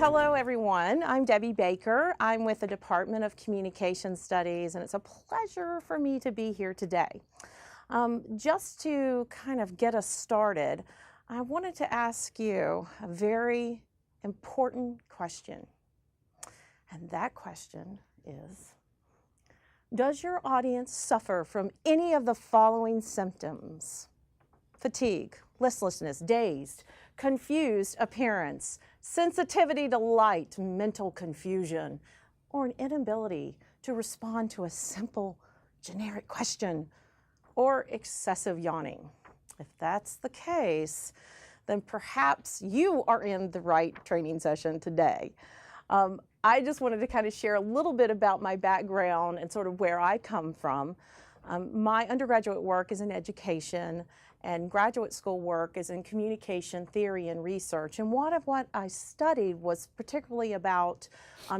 Hello everyone, I'm Debbie Baker. I'm with the Department of Communication Studies and it's a pleasure for me to be here today. Just to kind of get us started, I wanted to ask you a very important question. And that question is, does your audience suffer from any of the following symptoms? Fatigue, listlessness, dazed, confused appearance, sensitivity to light, mental confusion, or an inability to respond to a simple, generic question, or excessive yawning. If that's the case, then perhaps you are in the right training session today. I just wanted to kind of share a little bit about my background and sort of where I come from. My undergraduate work is in education, and graduate school work is in communication theory and research. And what I studied was particularly about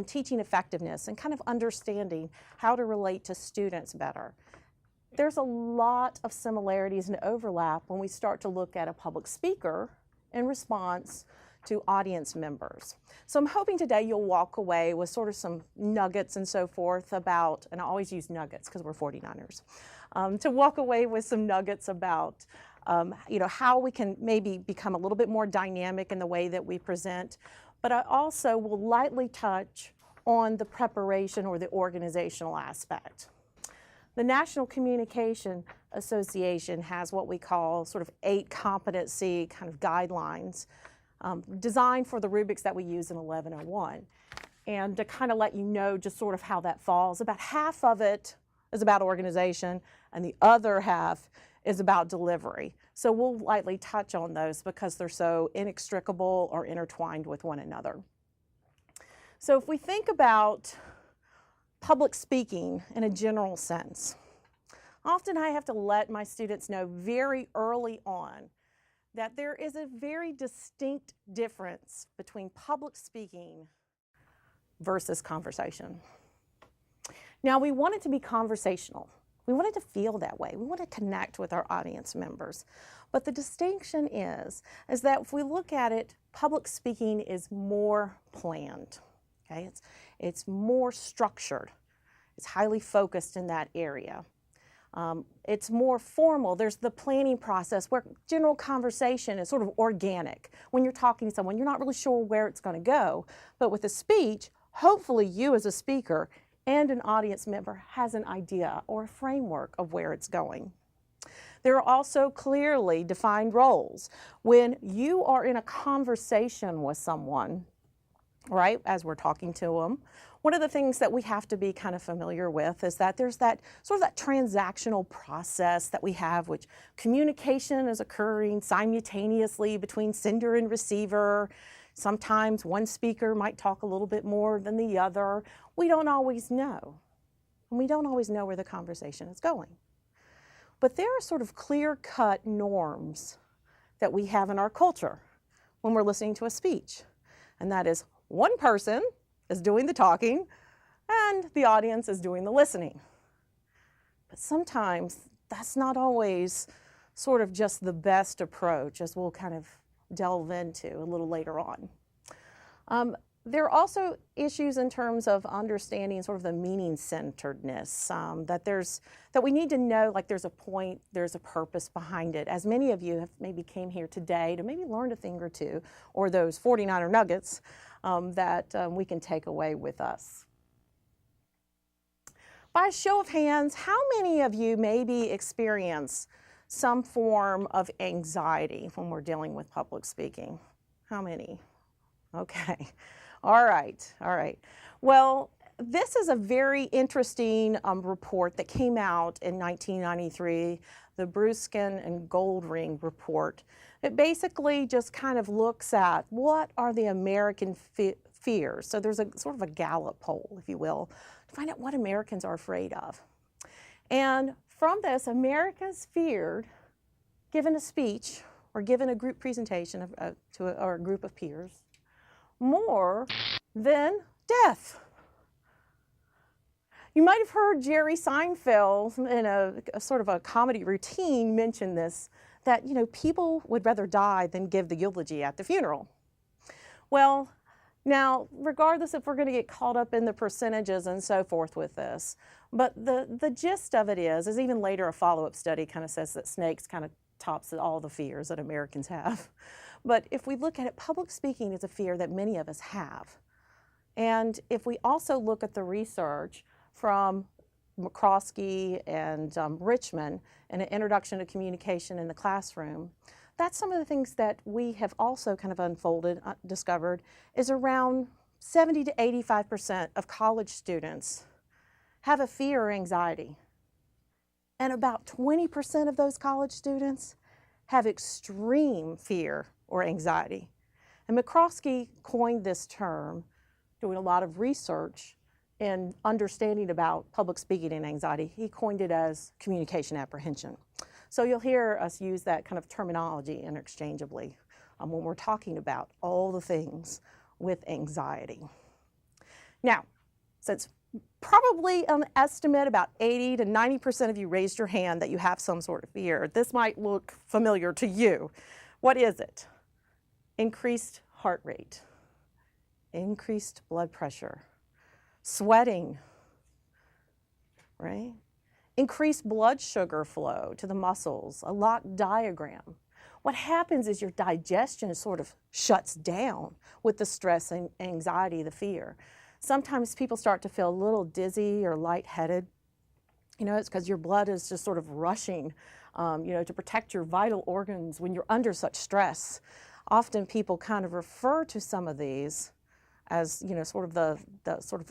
teaching effectiveness and kind of understanding how to relate to students better. There's a lot of similarities and overlap when we start to look at a public speaker in response to audience members. So I'm hoping today you'll walk away with sort of some nuggets and so forth about, and I always use nuggets because we're 49ers, to walk away with some nuggets about how we can maybe become a little bit more dynamic in the way that we present. But I also will lightly touch on the preparation or the organizational aspect. The National Communication Association has what we call sort of 8 competency kind of guidelines designed for the rubrics that we use in 1101. And to kind of let you know just sort of how that falls, about half of it is about organization and the other half is about delivery. So we'll lightly touch on those because they're so inextricable or intertwined with one another. So if we think about public speaking in a general sense, often I have to let my students know very early on that there is a very distinct difference between public speaking versus conversation. Now, we want it to be conversational. We want it to feel that way. We want to connect with our audience members. But the distinction is that if we look at it, public speaking is more planned. Okay? It's more structured. It's highly focused in that area. It's more formal. There's the planning process where general conversation is sort of organic. When you're talking to someone, you're not really sure where it's going to go. But with a speech, hopefully you as a speaker and an audience member has an idea or a framework of where it's going. There are also clearly defined roles. When you are in a conversation with someone, right, as we're talking to them, one of the things that we have to be kind of familiar with is that there's that sort of that transactional process that we have, which communication is occurring simultaneously between sender and receiver. Sometimes one speaker might talk a little bit more than the other. We don't always know. And we don't always know where the conversation is going. But there are sort of clear-cut norms that we have in our culture when we're listening to a speech. And that is one person is doing the talking and the audience is doing the listening. But sometimes that's not always sort of just the best approach, as we'll kind of delve into a little later on. There are also issues in terms of understanding sort of the meaning-centeredness, that we need to know, like there's a point, there's a purpose behind it. As many of you have maybe came here today to maybe learn a thing or two, or those 49er nuggets that we can take away with us. By a show of hands, how many of you maybe experience some form of anxiety when we're dealing with public speaking? How many? Okay. All right. Well, this is a very interesting report that came out in 1993, the Bruskin and Goldring report. It basically just kind of looks at what are the American fears. So there's a sort of a Gallup poll, if you will, to find out what Americans are afraid of. And from this, America's feared, given a speech or given a group presentation or a group of peers, more than death. You might have heard Jerry Seinfeld in a sort of a comedy routine mention this, that people would rather die than give the eulogy at the funeral. Well, Now, regardless if we're going to get caught up in the percentages and so forth with this, but the gist of it is even later a follow-up study kind of says that snakes kind of tops all the fears that Americans have. But if we look at it, public speaking is a fear that many of us have. And if we also look at the research from McCroskey and Richmond in an introduction to communication in the classroom, that's some of the things that we have also kind of unfolded, discovered, is around 70 to 85% of college students have a fear or anxiety. And about 20% of those college students have extreme fear or anxiety. And McCroskey coined this term, doing a lot of research and understanding about public speaking and anxiety. He coined it as communication apprehension. So you'll hear us use that kind of terminology interchangeably when we're talking about all the things with anxiety. Now, since probably an estimate about 80 to 90% of you raised your hand that you have some sort of fear, this might look familiar to you. What is it? Increased heart rate, increased blood pressure, sweating, right? Increased blood sugar flow to the muscles, a locked diaphragm. What happens is your digestion sort of shuts down with the stress and anxiety, the fear. Sometimes people start to feel a little dizzy or lightheaded. You know, it's because your blood is just sort of rushing, to protect your vital organs when you're under such stress. Often people kind of refer to some of these as, sort of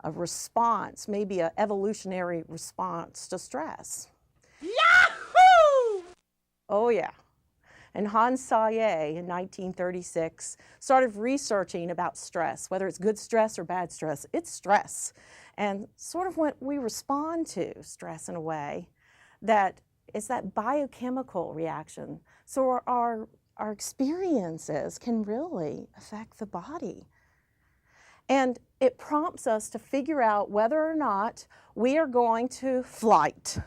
a response, maybe an evolutionary response to stress. Yahoo! Oh yeah. And Hans Selye in 1936 started researching about stress, whether it's good stress or bad stress. It's stress. And sort of what we respond to stress in a way that is that biochemical reaction. So our experiences can really affect the body. And it prompts us to figure out whether or not we are going to flight,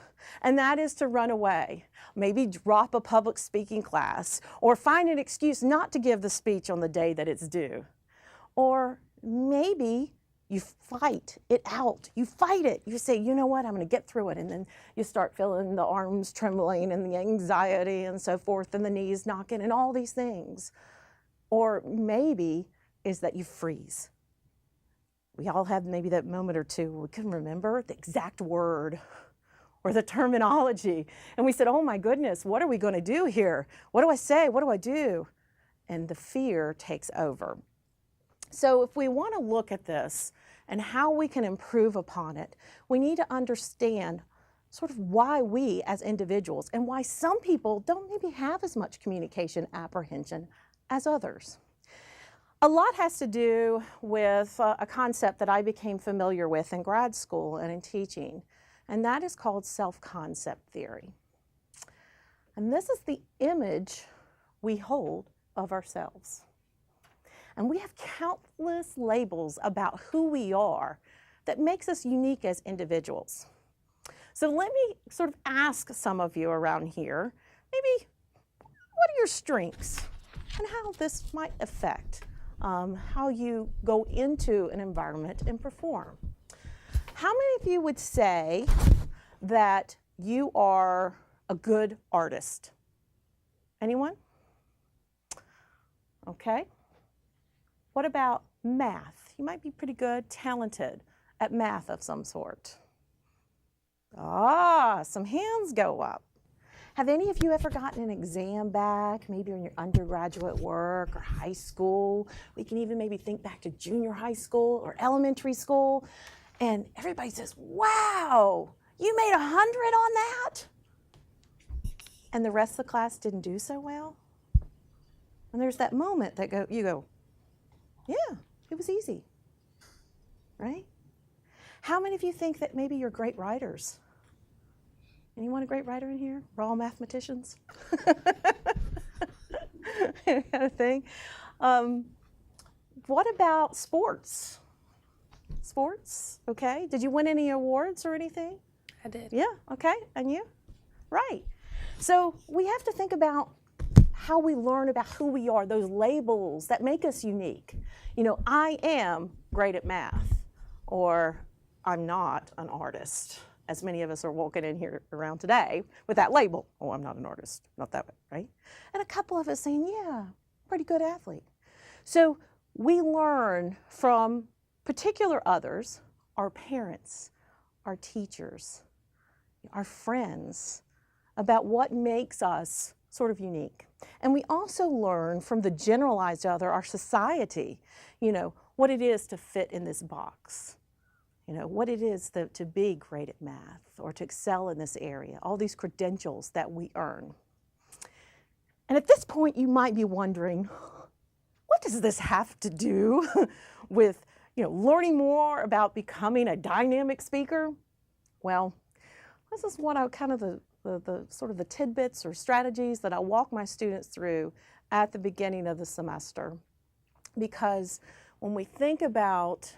and that is to run away, maybe drop a public speaking class, or find an excuse not to give the speech on the day that it's due. Or maybe you fight it out. You fight it. You say, you know what, I'm going to get through it. And then you start feeling the arms trembling and the anxiety and so forth, and the knees knocking and all these things. Or maybe is that you freeze. We all have maybe that moment or two where we couldn't remember the exact word or the terminology. And we said, oh my goodness, what are we going to do here? What do I say? What do I do? And the fear takes over. So if we want to look at this and how we can improve upon it, we need to understand sort of why we as individuals and why some people don't maybe have as much communication apprehension as others. A lot has to do with a concept that I became familiar with in grad school and in teaching, and that is called self-concept theory. And this is the image we hold of ourselves. And we have countless labels about who we are that makes us unique as individuals. So let me sort of ask some of you around here, maybe what are your strengths and how this might affect how you go into an environment and perform. How many of you would say that you are a good artist? Anyone? Okay. What about math? You might be pretty good, talented at math of some sort. Some hands go up. Have any of you ever gotten an exam back, maybe in your undergraduate work or high school? We can even maybe think back to junior high school or elementary school, and everybody says, wow, you made 100 on that? And the rest of the class didn't do so well? And there's that moment that you go, yeah, it was easy, right? How many of you think that maybe you're great writers? Anyone a great writer in here? We're all mathematicians? Kind of thing. What about sports? Sports, okay. Did you win any awards or anything? I did. Yeah, okay. And you? Right. So we have to think about how we learn about who we are, those labels that make us unique. You know, I am great at math, or I'm not an artist, as many of us are walking in here around today with that label. Oh, I'm not an artist, not that way, right? And a couple of us saying, yeah, pretty good athlete. So we learn from particular others, our parents, our teachers, our friends, about what makes us sort of unique. And we also learn from the generalized other, our society, you know, what it is to fit in this box, you know, what it is to be great at math or to excel in this area, all these credentials that we earn. And at this point, you might be wondering, what does this have to do with, you know, learning more about becoming a dynamic speaker? Well, this is what I kind of the sort of the tidbits or strategies that I walk my students through at the beginning of the semester. Because when we think about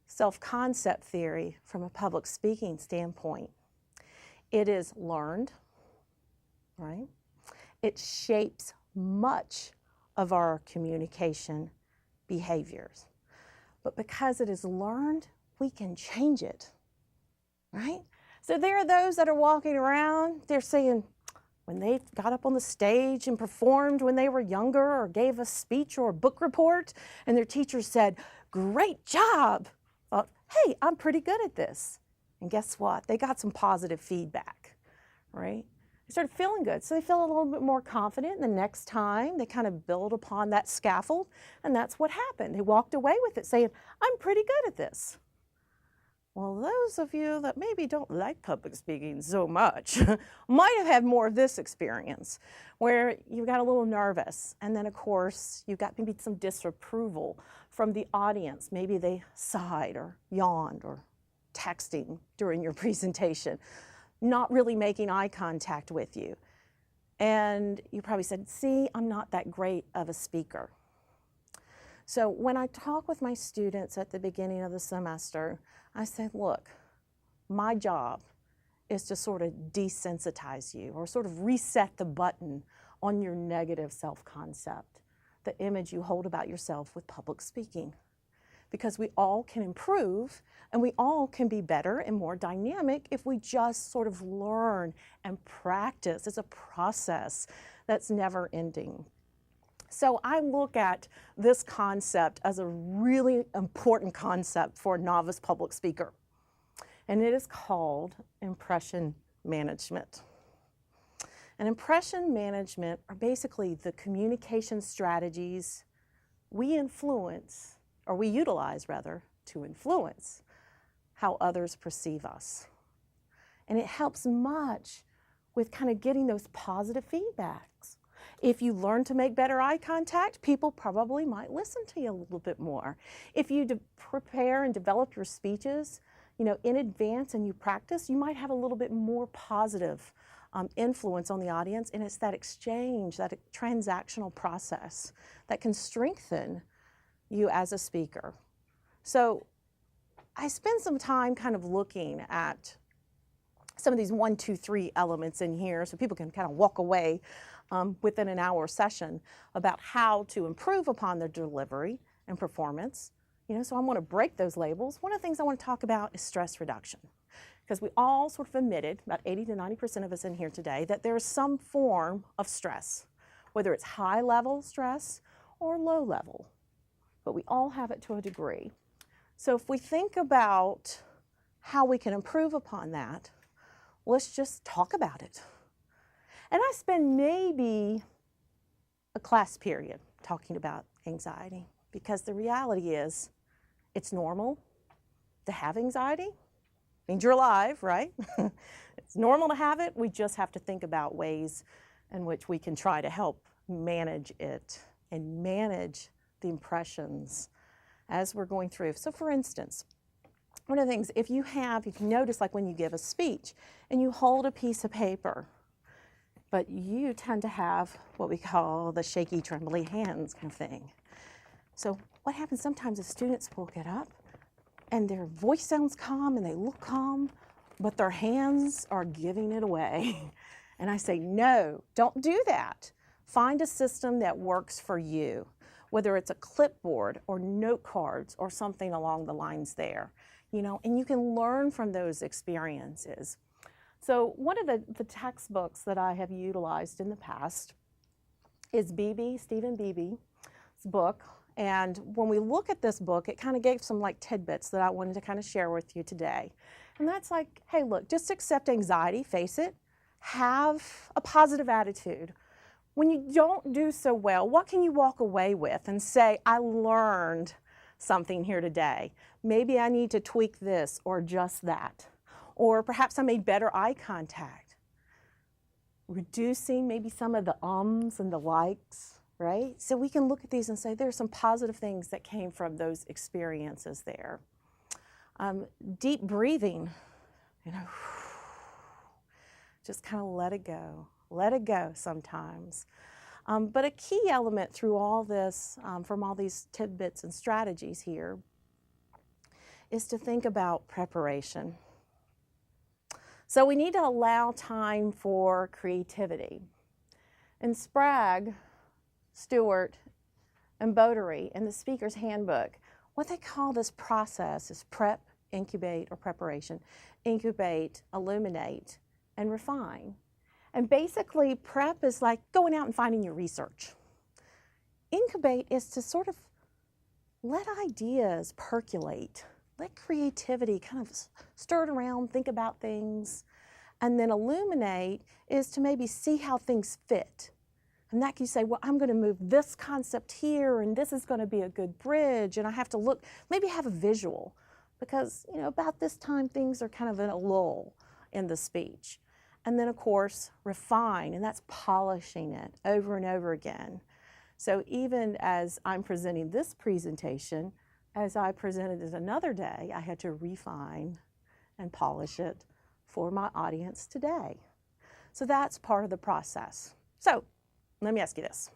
self-concept theory from a public speaking standpoint, it is learned, right? It shapes much of our communication behaviors. But because it is learned, we can change it, right? So there are those that are walking around, they're saying, when they got up on the stage and performed when they were younger or gave a speech or a book report, and their teacher said, great job, thought, hey, I'm pretty good at this. And guess what? They got some positive feedback, right? They started feeling good, so they feel a little bit more confident. And the next time, they kind of build upon that scaffold, and that's what happened. They walked away with it saying, I'm pretty good at this. Well, those of you that maybe don't like public speaking so much might have had more of this experience, where you got a little nervous, and then of course you got maybe some disapproval from the audience. Maybe they sighed or yawned or texting during your presentation, not really making eye contact with you. And you probably said, see, I'm not that great of a speaker. So when I talk with my students at the beginning of the semester, I say, look, my job is to sort of desensitize you or sort of reset the button on your negative self-concept, the image you hold about yourself with public speaking. Because we all can improve and we all can be better and more dynamic if we just sort of learn and practice. It's a process that's never ending. So I look at this concept as a really important concept for a novice public speaker, and it is called impression management. And impression management are basically the communication strategies we influence, or we utilize rather, to influence how others perceive us. And it helps much with kind of getting those positive feedbacks. If you learn to make better eye contact, people probably might listen to you a little bit more. If you prepare and develop your speeches, you know, in advance and you practice, you might have a little bit more positive influence on the audience, and it's that exchange, that transactional process that can strengthen you as a speaker. So I spend some time kind of looking at some of these 1, 2, 3 elements in here so people can kind of walk away within an hour session about how to improve upon their delivery and performance. You know, so I want to break those labels. One of the things I want to talk about is stress reduction, because we all sort of admitted, about 80 to 90% of us in here today, that there is some form of stress, whether it's high level stress or low level, but we all have it to a degree. So if we think about how we can improve upon that, let's just talk about it. And I spend maybe a class period talking about anxiety, because the reality is it's normal to have anxiety. Means you're alive, right? It's normal to have it. We just have to think about ways in which we can try to help manage it and manage the impressions as we're going through. So for instance, one of the things, if you notice, like when you give a speech and you hold a piece of paper, but you tend to have what we call the shaky, trembly hands kind of thing. So what happens sometimes is students will get up and their voice sounds calm and they look calm, but their hands are giving it away. And I say, no, don't do that. Find a system that works for you, whether it's a clipboard or note cards or something along the lines there, and you can learn from those experiences. So one of the textbooks that I have utilized in the past is Stephen Beebe's book. And when we look at this book, it kind of gave some tidbits that I wanted to kind of share with you today. And that's like, hey, look, just accept anxiety, face it, have a positive attitude. When you don't do so well, what can you walk away with and say, I learned something here today. Maybe I need to tweak this or just that. Or perhaps I made better eye contact. Reducing maybe some of the ums and the likes, right? So we can look at these and say there's some positive things that came from those experiences there. Deep breathing, just kind of let it go sometimes. But a key element through all this, from all these tidbits and strategies here, is to think about preparation. So we need to allow time for creativity. In Sprague, Stewart, and Botery, in the Speaker's Handbook, what they call this process is prep, incubate, or preparation. Incubate, illuminate, and refine. And basically, prep is like going out and finding your research. Incubate is to sort of let ideas percolate, let creativity kind of stir it around, think about things. And then illuminate is to maybe see how things fit. And that you say, well, I'm going to move this concept here, and this is going to be a good bridge, and I have to look, maybe have a visual, because about this time things are kind of in a lull in the speech. And then, of course, refine, and that's polishing it over and over again. So even as I'm presenting this presentation, as I presented it another day, I had to refine and polish it for my audience today. So that's part of the process. So let me ask you this.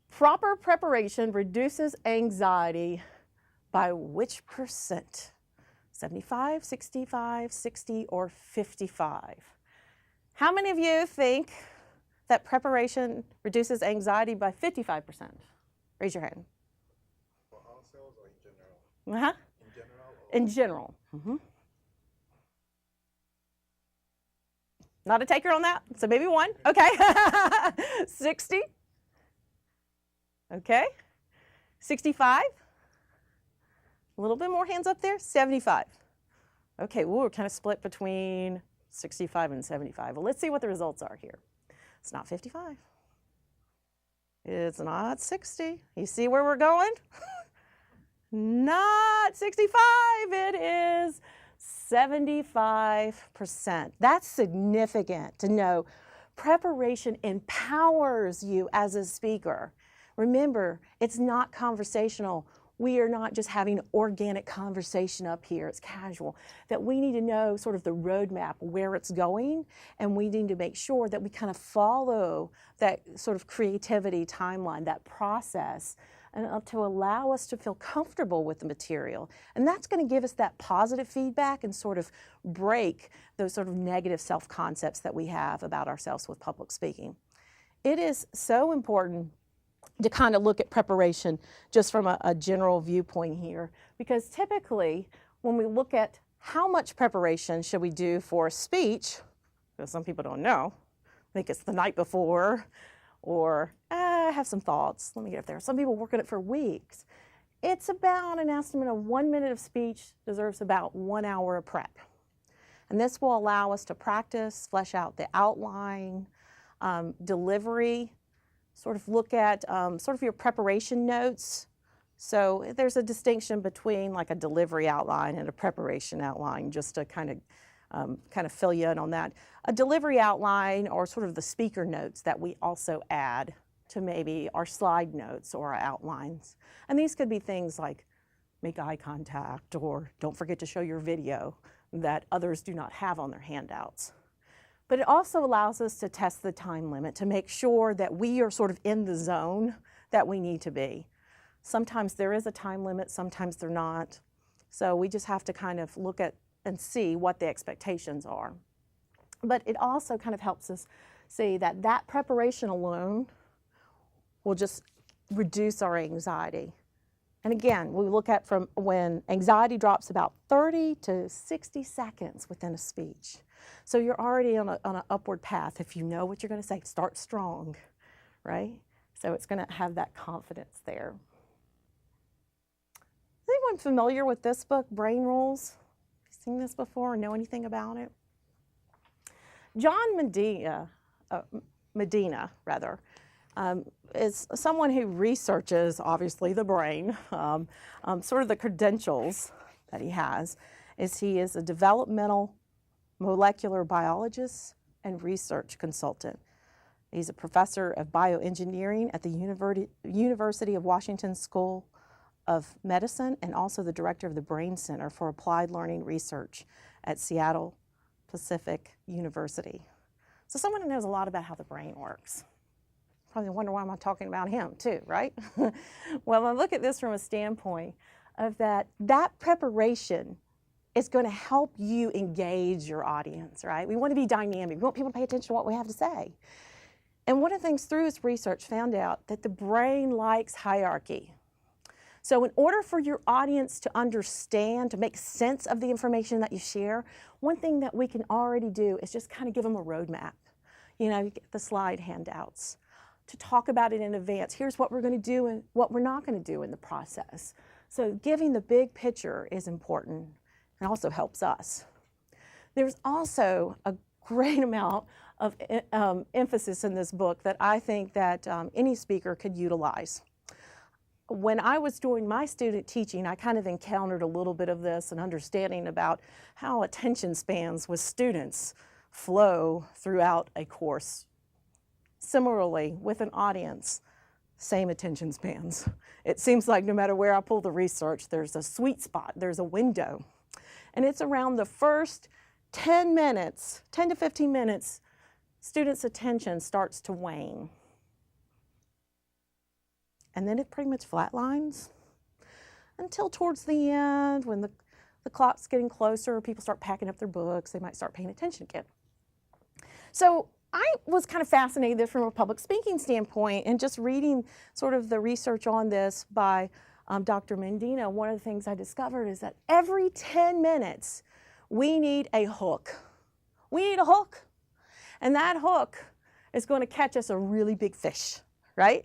Proper preparation reduces anxiety by which percent? 75, 65, 60, or 55? How many of you think that preparation reduces anxiety by 55%? Raise your hand. For ourselves or in general? In general? Or? In general. Not a taker on that? So maybe one. Okay. 60? Okay. 65? A little bit more hands up there. 75. Okay, we're kind of split between 65 and 75. Well, let's see what the results are here. It's not 55. It's not 60. You see where we're going? Not 65. It is 75%. That's significant to know. Preparation empowers you as a speaker. Remember, it's not conversational. We are not just having organic conversation up here, it's casual. That we need to know sort of the roadmap, where it's going, and we need to make sure that we kind of follow that sort of creativity timeline, that process, and to allow us to feel comfortable with the material. And that's going to give us that positive feedback and sort of break those sort of negative self-concepts that we have about ourselves with public speaking. It is so important to kind of look at preparation just from a general viewpoint here, because typically when we look at how much preparation should we do for a speech, because some people don't know, I think it's the night before, or I have some thoughts, let me get up there. Some people work on it for weeks. It's about an estimate of 1 minute of speech deserves about 1 hour of prep. And this will allow us to practice, flesh out the outline, delivery, sort of look at sort of your preparation notes. So there's a distinction between like a delivery outline and a preparation outline, just to kind of fill you in on that. A delivery outline, or sort of the speaker notes that we also add to maybe our slide notes or our outlines. And these could be things like make eye contact, or don't forget to show your video that others do not have on their handouts. But it also allows us to test the time limit to make sure that we are sort of in the zone that we need to be. Sometimes there is a time limit, sometimes they're not. So we just have to kind of look at and see what the expectations are. But it also kind of helps us see that preparation alone will just reduce our anxiety. And again, we look at from when anxiety drops about 30 to 60 seconds within a speech. So you're already on an upward path. If you know what you're going to say, start strong, right? So it's going to have that confidence there. Is anyone familiar with this book, Brain Rules? Have you seen this before or know anything about it? John Medina, is someone who researches, obviously, the brain. Sort of the credentials that he has is he is a developmental molecular biologist and research consultant. He's a professor of bioengineering at the University of Washington School of Medicine and also the director of the Brain Center for Applied Learning Research at Seattle Pacific University. So someone who knows a lot about how the brain works. Probably wonder why I'm talking about him too, right? Well, I look at this from a standpoint of that preparation is going to help you engage your audience, right? We want to be dynamic. We want people to pay attention to what we have to say. And one of the things through his research found out that the brain likes hierarchy. So in order for your audience to understand, to make sense of the information that you share, one thing that we can already do is just kind of give them a roadmap. You know, you get the slide handouts to talk about it in advance. Here's what we're going to do and what we're not going to do in the process. So giving the big picture is important and also helps us. There's also a great amount of emphasis in this book that I think that any speaker could utilize. When I was doing my student teaching, I kind of encountered a little bit of this and understanding about how attention spans with students flow throughout a course. Similarly, with an audience, same attention spans. It seems like no matter where I pull the research, there's a sweet spot, there's a window. And it's around the first 10 minutes, 10 to 15 minutes, students' attention starts to wane. And then it pretty much flatlines until towards the end when the clock's getting closer, people start packing up their books, they might start paying attention again. So I was kind of fascinated from a public speaking standpoint and just reading sort of the research on this by Dr. Medina. One of the things I discovered is that every 10 minutes we need a hook. We need a hook. And that hook is going to catch us a really big fish, right?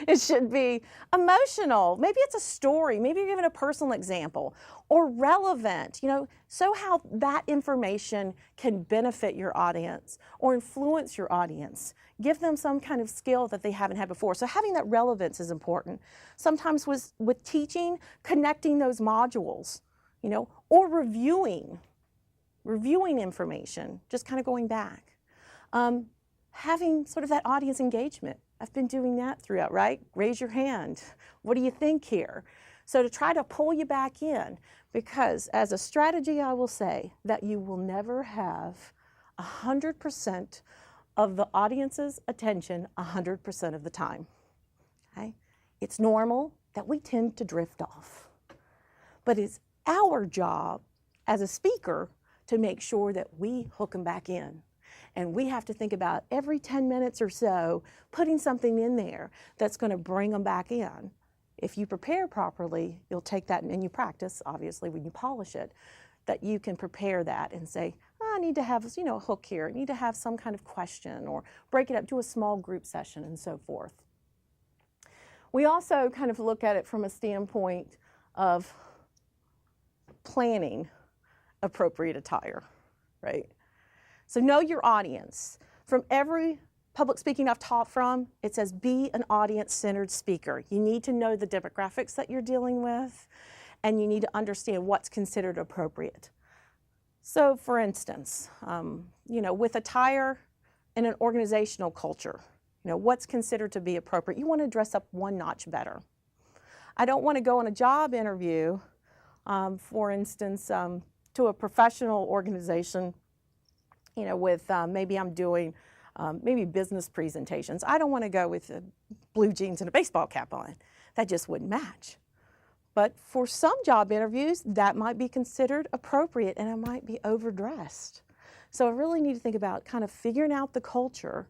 It should be emotional. Maybe it's a story. Maybe you're giving a personal example or relevant, you know, so how that information can benefit your audience or influence your audience. Give them some kind of skill that they haven't had before. So having that relevance is important. Sometimes with teaching, connecting those modules, you know, or reviewing information, just kind of going back. Having sort of that audience engagement. I've been doing that throughout, right? Raise your hand. What do you think here? So to try to pull you back in, because as a strategy, I will say that you will never have 100% of the audience's attention 100% of the time, okay? It's normal that we tend to drift off, but it's our job as a speaker to make sure that we hook them back in. And we have to think about every 10 minutes or so, putting something in there that's going to bring them back in. If you prepare properly, you'll take that and you practice, obviously, when you polish it, that you can prepare that and say, oh, I need to have, you know, a hook here. I need to have some kind of question or break it up, do a small group session and so forth. We also kind of look at it from a standpoint of planning appropriate attire, right? So know your audience. From every public speaking I've taught from, it says be an audience-centered speaker. You need to know the demographics that you're dealing with, and you need to understand what's considered appropriate. So for instance, you know, with attire in an organizational culture, you know, what's considered to be appropriate? You want to dress up one notch better. I don't want to go on a job interview, for instance, to a professional organization, you know, with maybe I'm doing maybe business presentations. I don't want to go with blue jeans and a baseball cap on. That just wouldn't match. But for some job interviews, that might be considered appropriate and it might be overdressed. So I really need to think about kind of figuring out the culture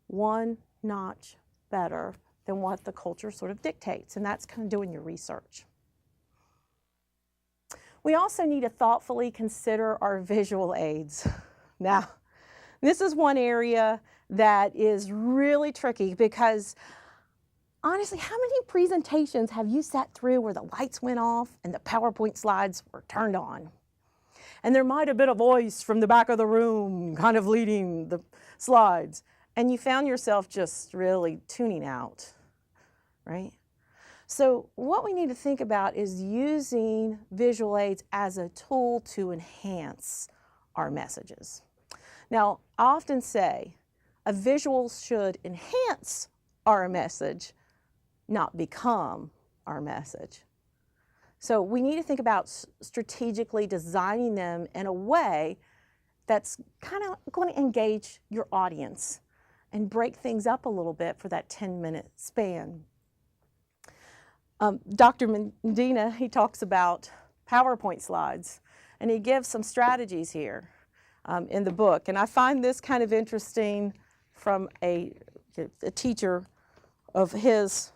one notch better than what the culture sort of dictates, and that's kind of doing your research. We also need to thoughtfully consider our visual aids. Now, this is one area that is really tricky because honestly, how many presentations have you sat through where the lights went off and the PowerPoint slides were turned on? And there might have been a voice from the back of the room kind of leading the slides, and you found yourself just really tuning out, right? So what we need to think about is using visual aids as a tool to enhance our messages. Now, I often say a visual should enhance our message, not become our message. So we need to think about strategically designing them in a way that's kind of going to engage your audience and break things up a little bit for that 10-minute span. Dr. Medina, he talks about PowerPoint slides, and he gives some strategies here in the book. And I find this kind of interesting from a teacher of his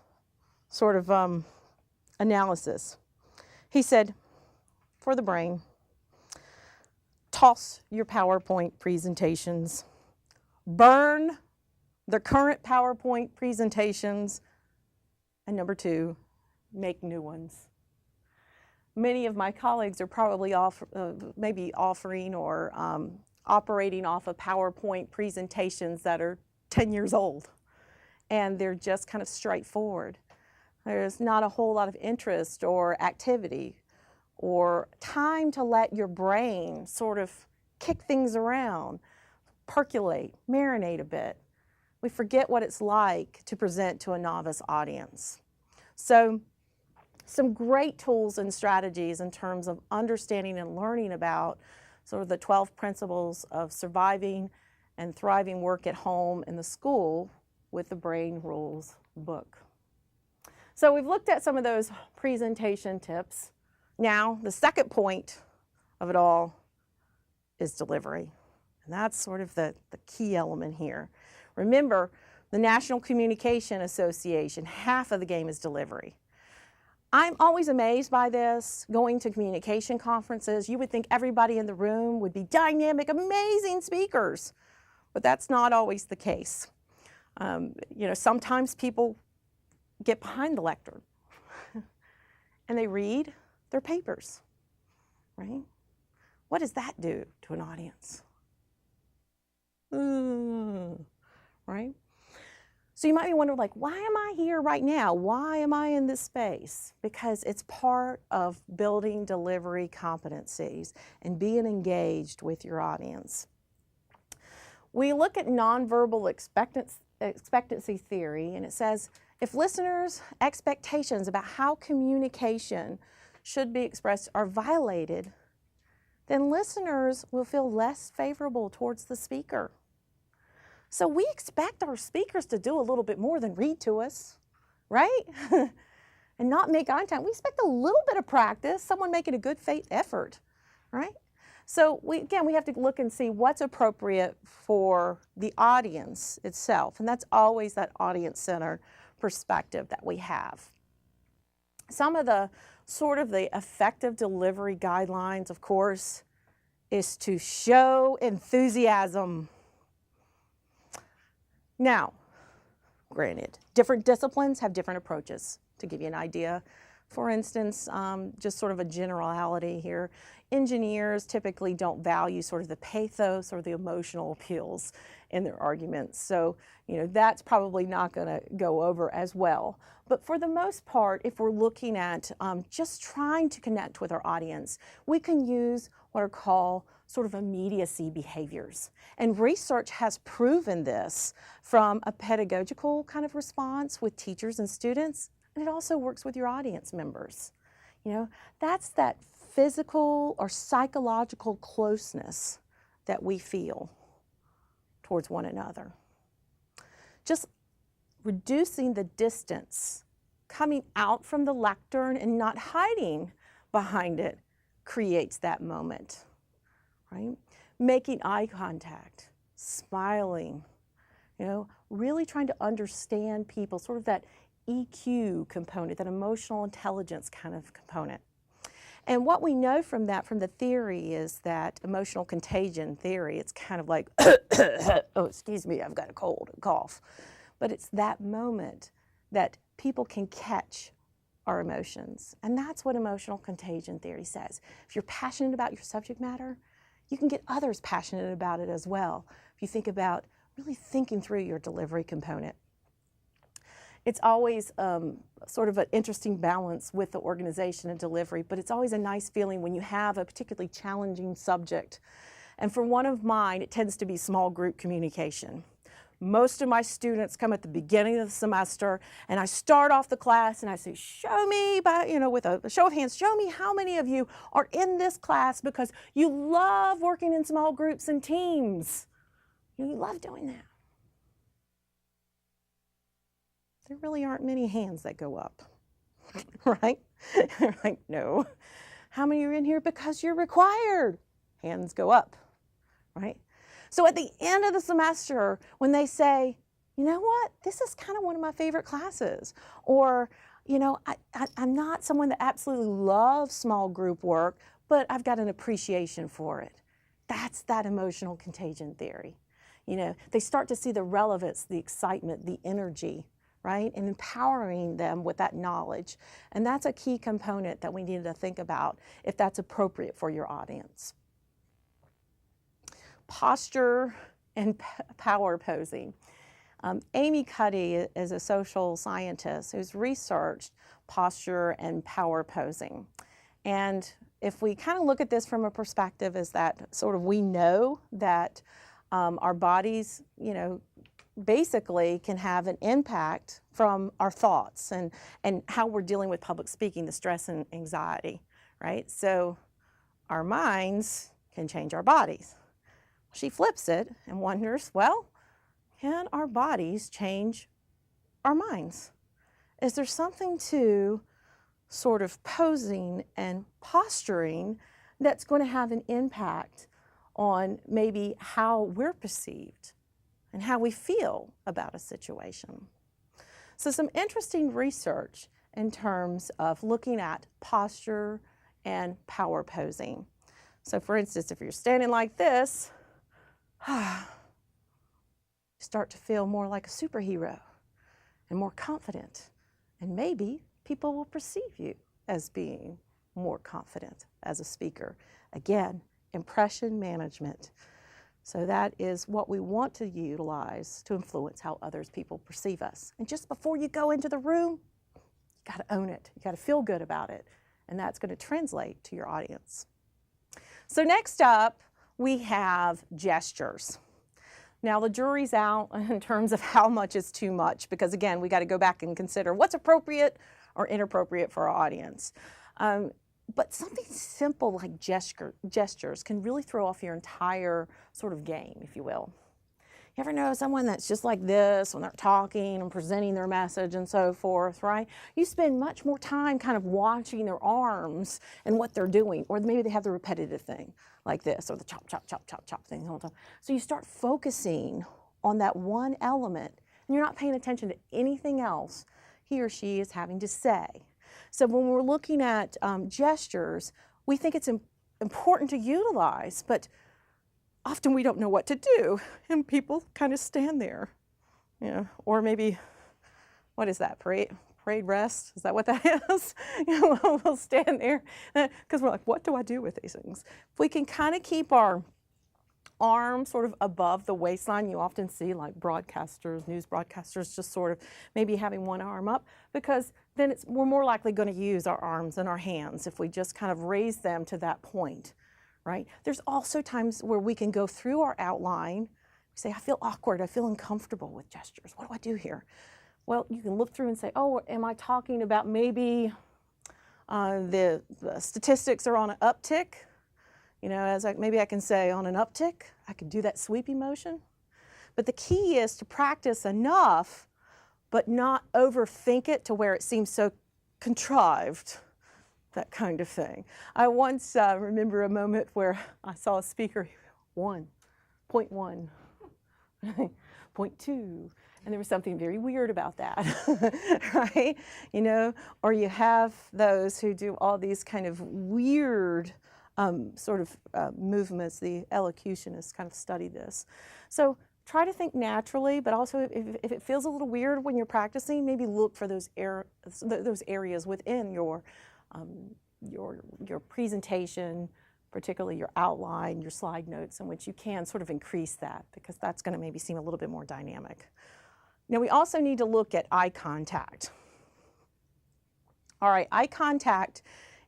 sort of analysis. He said, for the brain, toss your PowerPoint presentations, burn the current PowerPoint presentations, and number 2, make new ones. Many of my colleagues are probably maybe offering or operating off of PowerPoint presentations that are 10 years old, and they're just kind of straightforward. There's not a whole lot of interest or activity or time to let your brain sort of kick things around, percolate, marinate a bit. We forget what it's like to present to a novice audience. So some great tools and strategies in terms of understanding and learning about sort of the 12 principles of surviving and thriving work at home in the school with the Brain Rules book. So we've looked at some of those presentation tips. Now, the second point of it all is delivery. And that's sort of the key element here. Remember, the National Communication Association, half of the game is delivery. I'm always amazed by this. Going to communication conferences, you would think everybody in the room would be dynamic, amazing speakers, but that's not always the case. Sometimes people get behind the lectern and they read their papers, right? What does that do to an audience? Right? So you might be wondering, like, why am I here right now? Why am I in this space? Because it's part of building delivery competencies and being engaged with your audience. We look at nonverbal expectancy theory, and it says, if listeners' expectations about how communication should be expressed are violated, then listeners will feel less favorable towards the speaker. So we expect our speakers to do a little bit more than read to us, right? And not make eye contact. We expect a little bit of practice, someone making a good faith effort, right? So we have to look and see what's appropriate for the audience itself. And that's always that audience-centered perspective that we have. Some of the sort of the effective delivery guidelines, of course, is to show enthusiasm. Now, granted, different disciplines have different approaches. To give you an idea, for instance, just sort of a generality here, engineers typically don't value sort of the pathos or the emotional appeals in their arguments. So, that's probably not going to go over as well. But for the most part, if we're looking at just trying to connect with our audience, we can use what are called sort of immediacy behaviors. And research has proven this from a pedagogical kind of response with teachers and students, and it also works with your audience members. That's that physical or psychological closeness that we feel towards one another. Just reducing the distance, coming out from the lectern and not hiding behind it creates that moment, right? making eye contact, smiling, really trying to understand people, sort of that EQ component, that emotional intelligence kind of component. And what we know from that, from the theory, is that emotional contagion theory, it's kind of like, oh, excuse me, I've got a cold, a cough. But it's that moment that people can catch our emotions. And that's what emotional contagion theory says. If you're passionate about your subject matter, you can get others passionate about it as well. If you think about really thinking through your delivery component. It's always sort of an interesting balance with the organization and delivery, but it's always a nice feeling when you have a particularly challenging subject. And for one of mine, it tends to be small group communication. Most of my students come at the beginning of the semester, and I start off the class and I say, show me, with a show of hands, show me how many of you are in this class because you love working in small groups and teams. You love doing that. There really aren't many hands that go up, right? Like, no. How many are in here because you're required? Hands go up, right? So at the end of the semester, when they say, you know what, this is kind of one of my favorite classes, or, I'm not someone that absolutely loves small group work, but I've got an appreciation for it. That's that emotional contagion theory. They start to see the relevance, the excitement, the energy, right? And empowering them with that knowledge. And that's a key component that we need to think about if that's appropriate for your audience. Posture and power posing. Amy Cuddy is a social scientist who's researched posture and power posing. And if we kind of look at this from a perspective is that sort of we know that our bodies, basically can have an impact from our thoughts and how we're dealing with public speaking, the stress and anxiety, right? So our minds can change our bodies. She flips it and wonders, well, can our bodies change our minds? Is there something to sort of posing and posturing that's going to have an impact on maybe how we're perceived and how we feel about a situation? So some interesting research in terms of looking at posture and power posing. So for instance, if you're standing like this, you start to feel more like a superhero and more confident. And maybe people will perceive you as being more confident as a speaker. Again, impression management. So that is what we want to utilize to influence how others people perceive us. And just before you go into the room, you got to own it. You got to feel good about it. And that's going to translate to your audience. So next up, we have gestures. Now the jury's out in terms of how much is too much, because again, we got to go back and consider what's appropriate or inappropriate for our audience. But something simple like gestures can really throw off your entire sort of game, if you will. You ever know someone that's just like this when they're talking and presenting their message and so forth, right? You spend much more time kind of watching their arms and what they're doing, or maybe they have the repetitive thing like this, or the chop, chop, chop, chop, chop thing the whole time. So you start focusing on that one element, and you're not paying attention to anything else he or she is having to say. So when we're looking at gestures, we think it's important to utilize, but often we don't know what to do, and people kind of stand there, or maybe, what is that, parade rest? Is that what that is? We'll stand there because we're like, what do I do with these things? If we can kind of keep our arms sort of above the waistline, you often see like broadcasters, news broadcasters just sort of maybe having one arm up, because then we're more likely going to use our arms and our hands if we just kind of raise them to that point, right? There's also times where we can go through our outline, say, I feel awkward, I feel uncomfortable with gestures. What do I do here? Well, you can look through and say, oh, am I talking about maybe the statistics are on an uptick? Maybe I can say on an uptick, I could do that sweepy motion. But the key is to practice enough, but not overthink it to where it seems so contrived, that kind of thing. I once remember a moment where I saw a speaker 1, 0.1, 0.2. And there was something very weird about that, right? You know, or you have those who do all these kind of weird movements. The elocutionists kind of study this. So try to think naturally, but also if it feels a little weird when you're practicing, maybe look for those areas within your presentation, particularly your outline, your slide notes, in which you can sort of increase that, because that's going to maybe seem a little bit more dynamic. Now, we also need to look at eye contact. All right, eye contact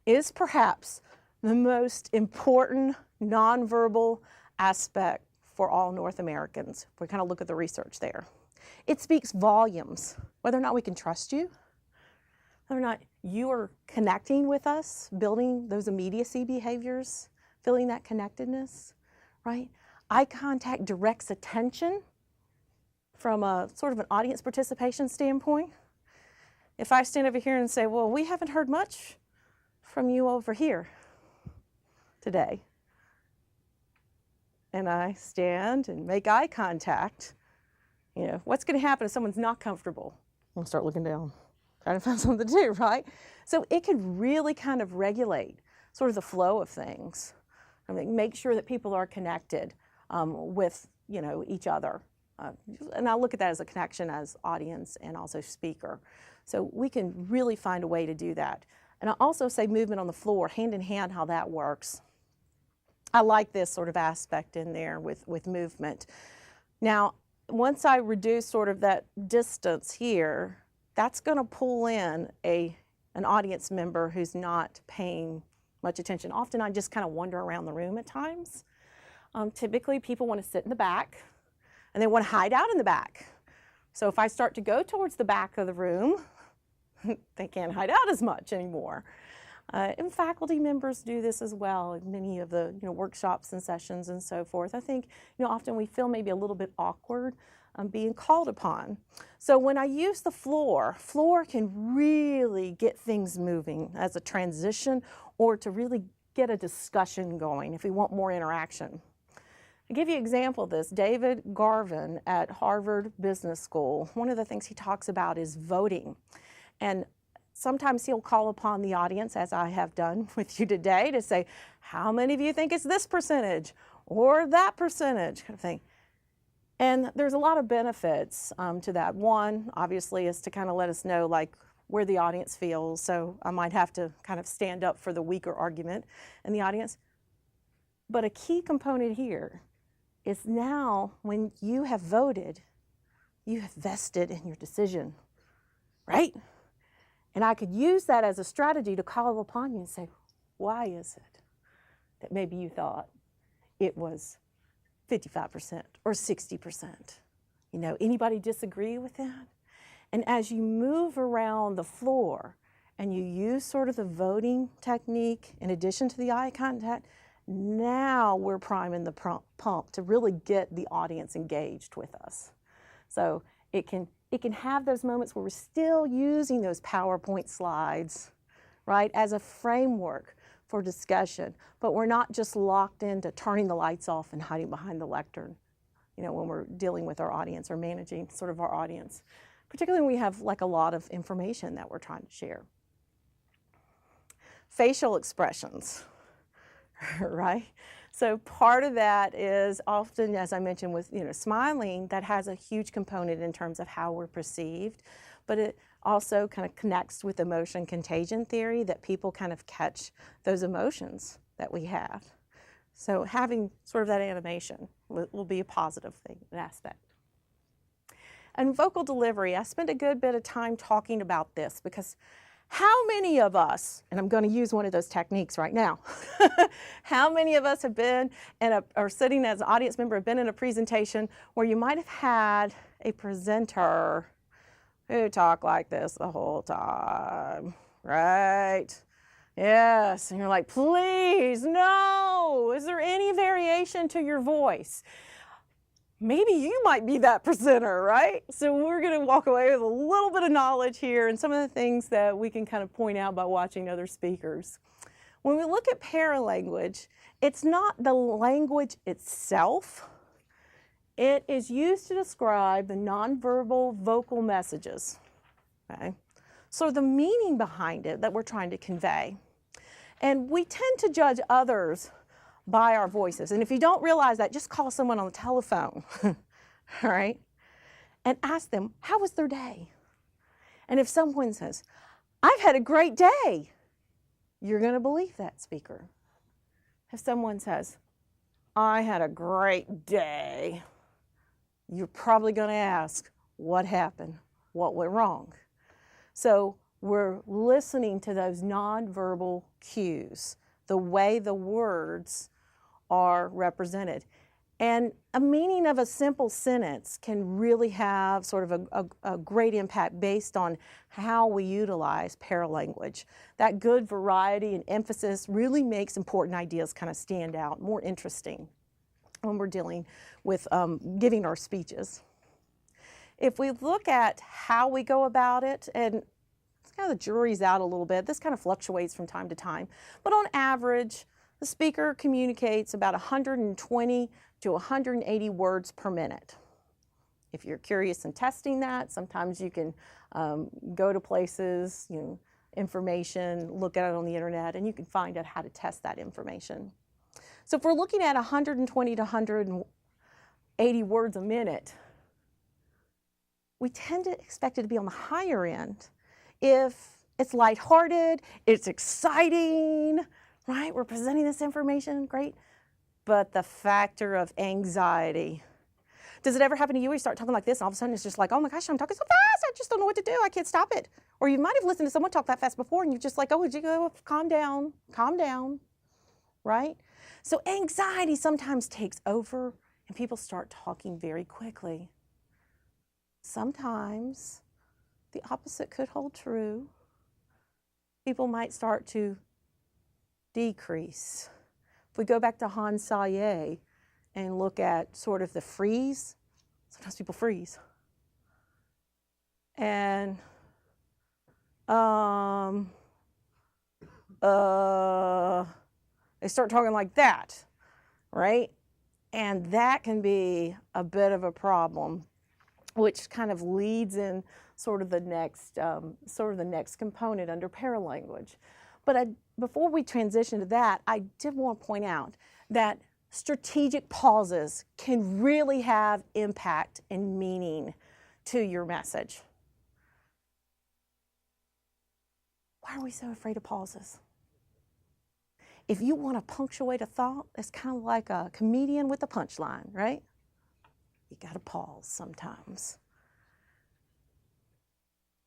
is perhaps the most important nonverbal aspect for all North Americans. If we kind of look at the research there, it speaks volumes, whether or not we can trust you, whether or not you are connecting with us, building those immediacy behaviors, feeling that connectedness, right? Eye contact directs attention from a sort of an audience participation standpoint. If I stand over here and say, well, we haven't heard much from you over here today, and I stand and make eye contact, you know, what's going to happen if someone's not comfortable? I'll start looking down, trying to find something to do, right? So it could really kind of regulate sort of the flow of things. I mean, make sure that people are connected with, you know, each other. And I'll look at that as a connection as audience and also speaker. So we can really find a way to do that. And I'll also say movement on the floor, hand in hand, how that works. I like this sort of aspect in there with movement. Now, once I reduce sort of that distance here, that's going to pull in an audience member who's not paying much attention. Often I just kind of wander around the room at times. Typically people want to sit in the back and they want to hide out in the back. So if I start to go towards the back of the room, they can't hide out as much anymore. And faculty members do this as well in many of the workshops and sessions and so forth. I think often we feel maybe a little bit awkward being called upon. So when I use the floor can really get things moving as a transition or to really get a discussion going if we want more interaction. To give you an example of this, David Garvin at Harvard Business School, one of the things he talks about is voting. And sometimes he'll call upon the audience, as I have done with you today, to say, how many of you think it's this percentage or that percentage kind of thing. And there's a lot of benefits to that. One, obviously, is to kind of let us know like where the audience feels. So I might have to kind of stand up for the weaker argument in the audience. But a key component here is now when you have voted, you have vested in your decision, right? And I could use that as a strategy to call upon you and say, why is it that maybe you thought it was 55% or 60%? Anybody disagree with that? And as you move around the floor and you use sort of the voting technique in addition to the eye contact, now we're priming the pump to really get the audience engaged with us. So it can have those moments where we're still using those PowerPoint slides, right, as a framework for discussion, but we're not just locked into turning the lights off and hiding behind the lectern, when we're dealing with our audience or managing sort of our audience, particularly when we have like a lot of information that we're trying to share. Facial expressions, right? So part of that is often, as I mentioned, with smiling, that has a huge component in terms of how we're perceived, but it also kind of connects with emotion contagion theory, that people kind of catch those emotions that we have. So having sort of that animation will be a positive thing, an aspect. And vocal delivery, I spent a good bit of time talking about this because how many of us, and I'm going to use one of those techniques right now, how many of us have been or sitting as an audience member, have been in a presentation where you might have had a presenter who talked like this the whole time, right? Yes, and you're like, please, no, is there any variation to your voice? Maybe you might be that presenter, right? So we're going to walk away with a little bit of knowledge here and some of the things that we can kind of point out by watching other speakers. When we look at paralanguage, it's not the language itself. It is used to describe the nonverbal vocal messages, okay? So the meaning behind it that we're trying to convey. And we tend to judge others by our voices. And if you don't realize that, just call someone on the telephone, all right? And ask them, how was their day? And if someone says, I've had a great day, you're going to believe that speaker. If someone says, I had a great day, you're probably going to ask, what happened? What went wrong? So we're listening to those nonverbal cues, the way the words are represented. And a meaning of a simple sentence can really have sort of a great impact based on how we utilize paralanguage. That good variety and emphasis really makes important ideas kind of stand out, more interesting when we're dealing with giving our speeches. If we look at how we go about it, and it's kind of the jury's out a little bit, this kind of fluctuates from time to time, but on average, the speaker communicates about 120 to 180 words per minute. If you're curious in testing that, sometimes you can go to places, information, look at it on the internet, and you can find out how to test that information. So if we're looking at 120 to 180 words a minute, we tend to expect it to be on the higher end. If it's lighthearted, it's exciting, right? We're presenting this information, great. But the factor of anxiety. Does it ever happen to you where you start talking like this and all of a sudden it's just like, oh my gosh, I'm talking so fast, I just don't know what to do, I can't stop it. Or you might have listened to someone talk that fast before and you're just like, oh, would you go, calm down, right? So anxiety sometimes takes over and people start talking very quickly. Sometimes the opposite could hold true. People might start to decrease. If we go back to Hans Selye and look at sort of the freeze, sometimes people freeze. And they start talking like that, right? And that can be a bit of a problem, which kind of leads in sort of the next component under paralanguage. But before we transition to that, I did want to point out that strategic pauses can really have impact and meaning to your message. Why are we so afraid of pauses? If you want to punctuate a thought, it's kind of like a comedian with a punchline, right? You got to pause sometimes.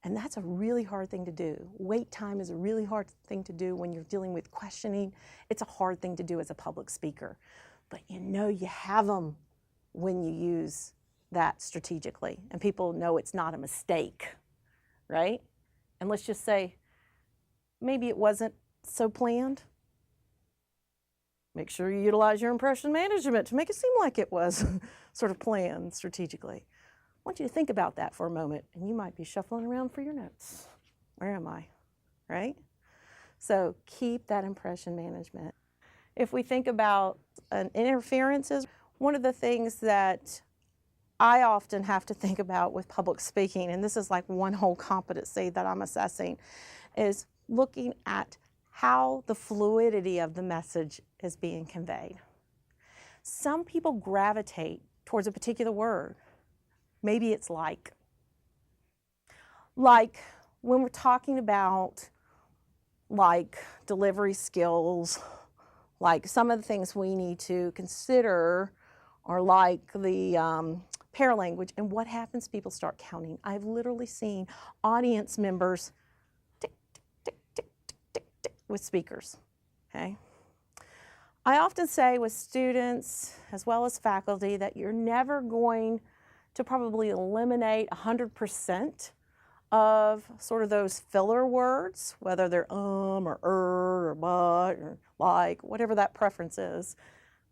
And that's a really hard thing to do. Wait time is a really hard thing to do when you're dealing with questioning. It's a hard thing to do as a public speaker. But you have them when you use that strategically. And people know it's not a mistake, right? And let's just say, maybe it wasn't so planned. Make sure you utilize your impression management to make it seem like it was sort of planned strategically. I want you to think about that for a moment, and you might be shuffling around for your notes. Where am I, right? So keep that impression management. If we think about interferences, one of the things that I often have to think about with public speaking, and this is like one whole competency that I'm assessing, is looking at how the fluidity of the message is being conveyed. Some people gravitate towards a particular word. Maybe it's like when we're talking about like delivery skills, like some of the things we need to consider are like the paralanguage, and what happens, people start counting. I've literally seen audience members tick, tick, tick, tick, tick, tick with speakers, okay? I often say with students as well as faculty that you're never going to probably eliminate 100% of sort of those filler words, whether they're or or but or like, whatever that preference is,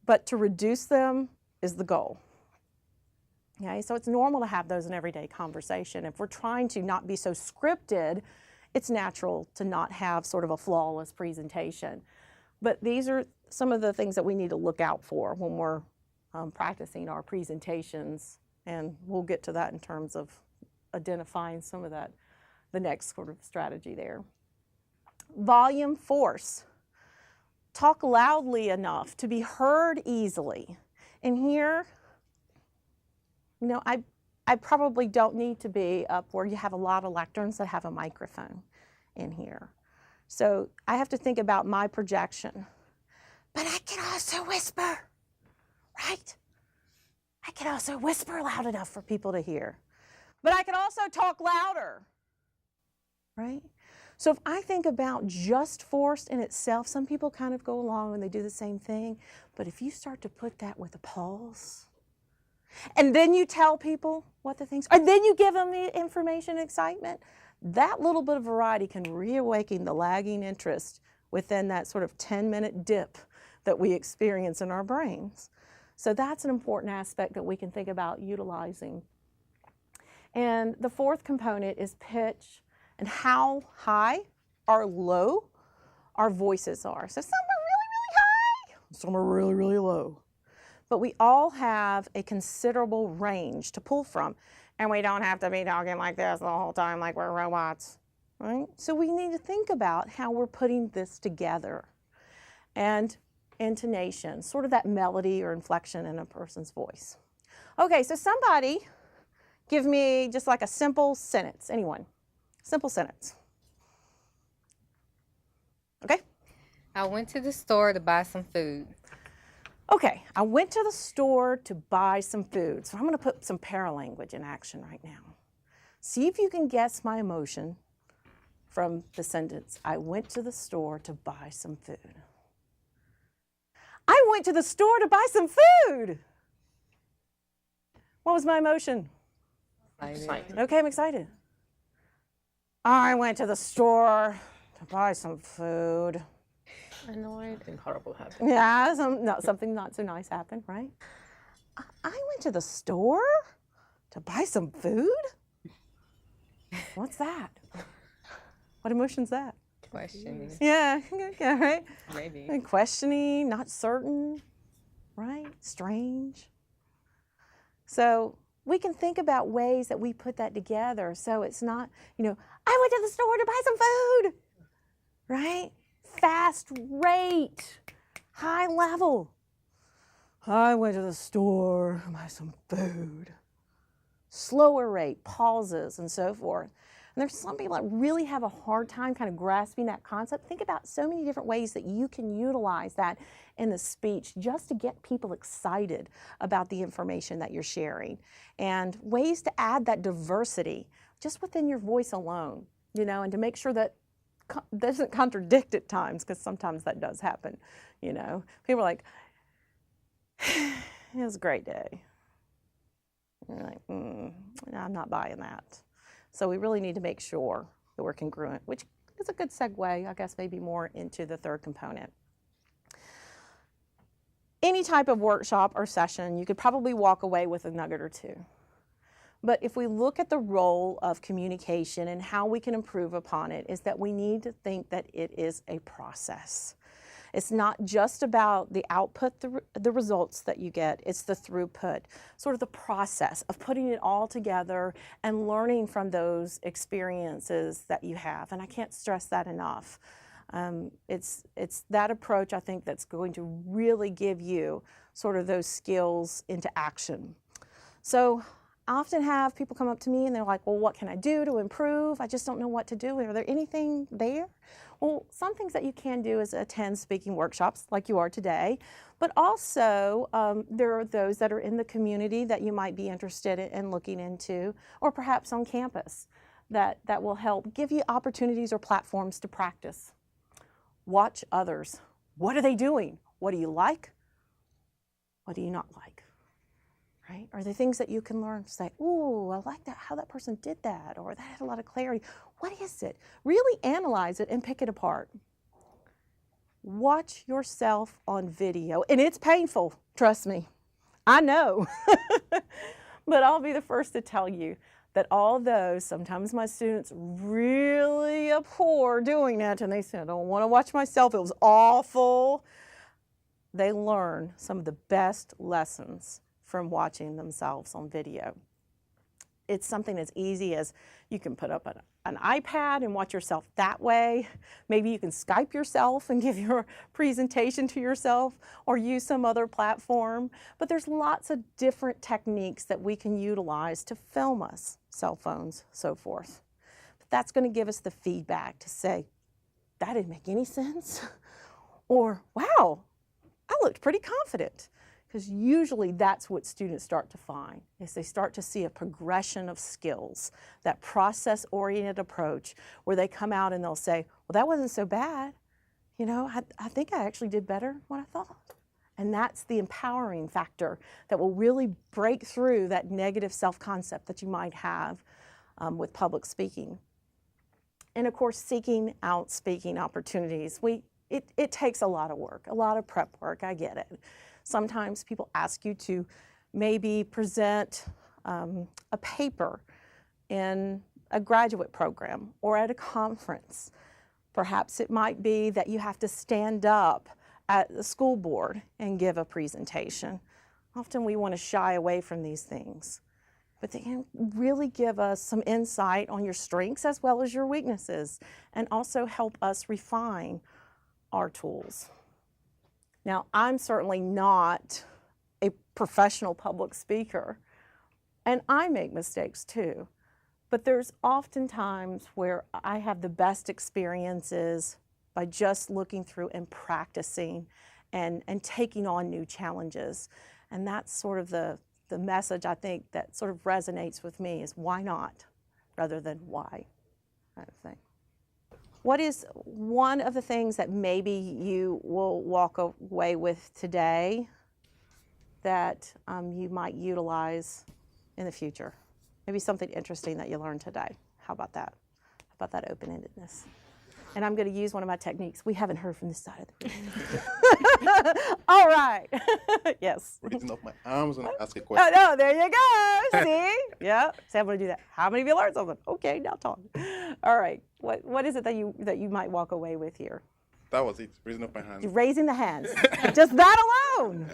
but to reduce them is the goal. Okay, so it's normal to have those in everyday conversation. If we're trying to not be so scripted, it's natural to not have sort of a flawless presentation. But these are some of the things that we need to look out for when we're practicing our presentations, and we'll get to that in terms of identifying some of that, the next sort of strategy there. Volume force. Talk loudly enough to be heard easily. And here, you know, I probably don't need to be up where you have a lot of lecterns that have a microphone in here. So I have to think about my projection. But I can also whisper, right? I can also whisper loud enough for people to hear. But I can also talk louder, right? So if I think about just force in itself, some people kind of go along and they do the same thing. But if you start to put that with a pulse, and then you tell people what the things are, and then you give them the information and excitement, that little bit of variety can reawaken the lagging interest within that sort of 10-minute dip that we experience in our brains. So that's an important aspect that we can think about utilizing. And the fourth component is pitch and how high or low our voices are. So some are really, really high, some are really, really low. But we all have a considerable range to pull from. And we don't have to be talking like this the whole time like we're robots, right? So we need to think about how we're putting this together. And intonation, sort of that melody or inflection in a person's voice. Okay, so somebody give me just like a simple sentence. Anyone? Simple sentence. Okay? I went to the store to buy some food. Okay, I went to the store to buy some food. So I'm going to put some paralanguage in action right now. See if you can guess my emotion from the sentence, I went to the store to buy some food. I went to the store to buy some food. What was my emotion? Excited. Okay, I'm excited. I went to the store to buy some food. Annoyed and horrible happened. Yeah, something not so nice happened, right? I went to the store to buy some food? What's that? What emotion's that? Questioning. Yeah, okay, right? Maybe. And questioning, not certain, right? Strange. So we can think about ways that we put that together so it's not, you know, I went to the store to buy some food, right? Fast rate, high level. I went to the store to buy some food. Slower rate, pauses, and so forth. And there's some people that really have a hard time kind of grasping that concept. Think about so many different ways that you can utilize that in the speech just to get people excited about the information that you're sharing. And ways to add that diversity just within your voice alone, you know, and to make sure that doesn't contradict at times, because sometimes that does happen, you know. People are like, it was a great day. And you're like, I'm not buying that. So we really need to make sure that we're congruent, which is a good segue, I guess, maybe more into the third component. Any type of workshop or session, you could probably walk away with a nugget or two. But if we look at the role of communication and how we can improve upon it, is that we need to think that it is a process. It's not just about the output, the results that you get, it's the throughput, sort of the process of putting it all together and learning from those experiences that you have. And I can't stress that enough. It's that approach, I think, that's going to really give you sort of those skills into action. So I often have people come up to me and they're like, well, what can I do to improve? I just don't know what to do. Are there anything there? Well, some things that you can do is attend speaking workshops like you are today, but also there are those that are in the community that you might be interested in looking into, or perhaps on campus that will help give you opportunities or platforms to practice. Watch others. What are they doing? What do you like? What do you not like? Right? Are there things that you can learn to say, ooh, I like that, how that person did that, or that had a lot of clarity. What is it? Really analyze it and pick it apart. Watch yourself on video, and it's painful, trust me. I know, but I'll be the first to tell you that although sometimes my students really abhor doing it and they say, I don't want to watch myself, it was awful, they learn some of the best lessons from watching themselves on video. It's something as easy as you can put up an iPad and watch yourself that way. Maybe you can Skype yourself and give your presentation to yourself or use some other platform. But there's lots of different techniques that we can utilize to film us, cell phones, so forth. But that's going to give us the feedback to say, that didn't make any sense. Or, wow, I looked pretty confident. Because usually that's what students start to find, is they start to see a progression of skills, that process-oriented approach where they come out and they'll say, well, that wasn't so bad. You know, I think I actually did better than what I thought. And that's the empowering factor that will really break through that negative self-concept that you might have with public speaking. And of course, seeking out speaking opportunities. It takes a lot of work, a lot of prep work, I get it. Sometimes people ask you to maybe present a paper in a graduate program or at a conference. Perhaps it might be that you have to stand up at the school board and give a presentation. Often we want to shy away from these things, but they can really give us some insight on your strengths as well as your weaknesses and also help us refine our tools. Now, I'm certainly not a professional public speaker, and I make mistakes too, but there's often times where I have the best experiences by just looking through and practicing and taking on new challenges. And that's sort of the message I think that sort of resonates with me is why not rather than why kind of thing. What is one of the things that maybe you will walk away with today that you might utilize in the future? Maybe something interesting that you learned today. How about that? How about that open-endedness? And I'm going to use one of my techniques. We haven't heard from this side of the room. All right. Yes. Raising up my arms when I ask a question. Oh, no, there you go. See? Yeah. See, I'm going to do that. How many of you learned something? Okay, now talk. All right. What is it that you might walk away with here? That was it. Raising up my hand. Raising the hands. Just that alone.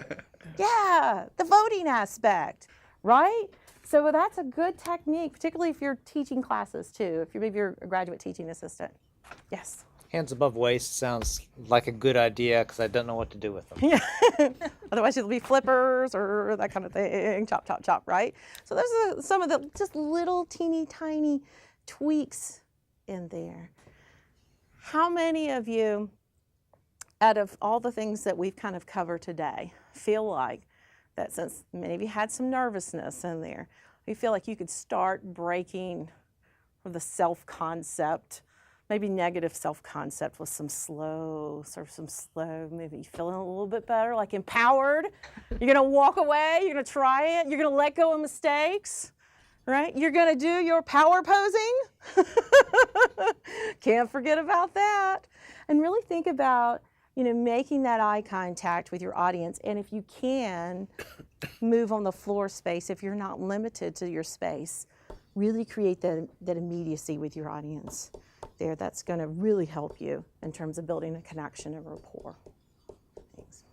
Yeah. The voting aspect, right? So that's a good technique, particularly if you're teaching classes too, if maybe you're a graduate teaching assistant. Yes. Hands above waist sounds like a good idea because I don't know what to do with them. Yeah. Otherwise it'll be flippers or that kind of thing. Chop, chop, chop, right? So there's some of the just little teeny tiny tweaks in there. How many of you, out of all the things that we've kind of covered today, feel like that since maybe had some nervousness in there, you feel like you could start breaking the self-concept, maybe negative self-concept with some slow, maybe feeling a little bit better, like empowered. You're gonna walk away, you're gonna try it, you're gonna let go of mistakes, right? You're gonna do your power posing. Can't forget about that. And really think about, making that eye contact with your audience. And if you can, move on the floor space if you're not limited to your space. Really create that immediacy with your audience there. That's going to really help you in terms of building a connection and rapport. Thanks.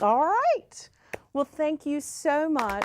All right. Well, thank you so much.